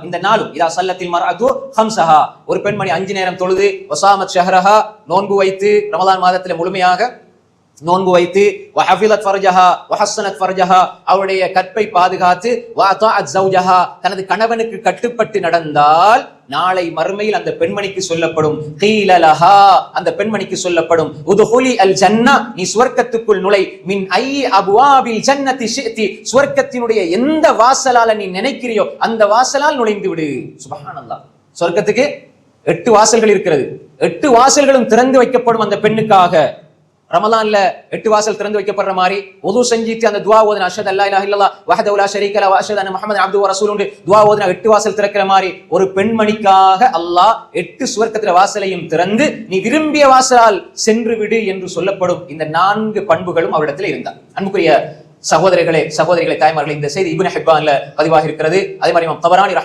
இந்த நாளும் இதா சல்லத்தில் மர்அத்து ஹம்ஸஹா, ஒரு பெண்மணி 5 நேரம் தொழுது, வஸாமத் ஷஹ்ரஹா, நோன்பு வைத்து ரமலான் மாதத்திலே முழுமையாக நோன்பு வைத்து, வஹஃபிலத் ஃபர்ஜஹா வஹஸ்ஸனத் ஃபர்ஜஹா, அவருடைய கற்பை பாதுகாத்து, வஅதாஅத் ஸௌஜஹா, தனது கணவனுக்கு கட்டுப்பட்டு நடந்தால் நாளை மறுமையில் அந்த பெண்மணிக்கு சொல்லப்படும், கீல லஹா, அந்த பெண்மணிக்கு சொல்லப்படும், உதுஹுலி அல் ஜன்னா, நீ சுவர்க்கத்துக்குள் நுழை, மின் ஐ அப்வாபில் ஜன்னதி ஷிஅதி, சுவர்க்கத்தினுடைய எந்த வாசலால நீ நினைக்கிறியோ அந்த வாசலால் நுழைந்து விடு. சுப்ஹானல்லாஹ். சுவர்க்கத்துக்கு 8 வாசல்கள் இருக்கிறது. 8 வாசல்களும் திறந்து வைக்கப்படும் அந்த பெண்ணுக்காக. ரமலான்ல 8 வாசல் திறந்து வைக்கப்படுற மாதிரி வுது செஞ்சிட்டு அந்த துஆ ஓதுன, அஷ்ஹது அல்லா இலாஹ இல்லல்லாஹ் வஹ்தஹு லா ஷரீக லஹு வ அஷ்ஹது அன்ன முஹம்மதன் அப்துஹு வ ரசூலுஹு துஆ ஓதுன 8 வாசல் திறக்கிற மாதிரி ஒரு பெண்மணிக்காக அல்லாஹ் 8 சுவர்க்கத்தின் வாசலையும் திறந்து நீ விரும்பிய வாசலால் சென்று விடு என்று சொல்லப்படும். இந்த 4 பண்புகளும் அவரிடத்தில் இருந்தார். அன்புக்குரிய சகோதரிகளே, தாய்மார்களே, இந்த செய்தி இப்னு ஹிப்பான்ல பதிவாகி இருக்கிறது. அதே மாதிரி இமாம் தபரானி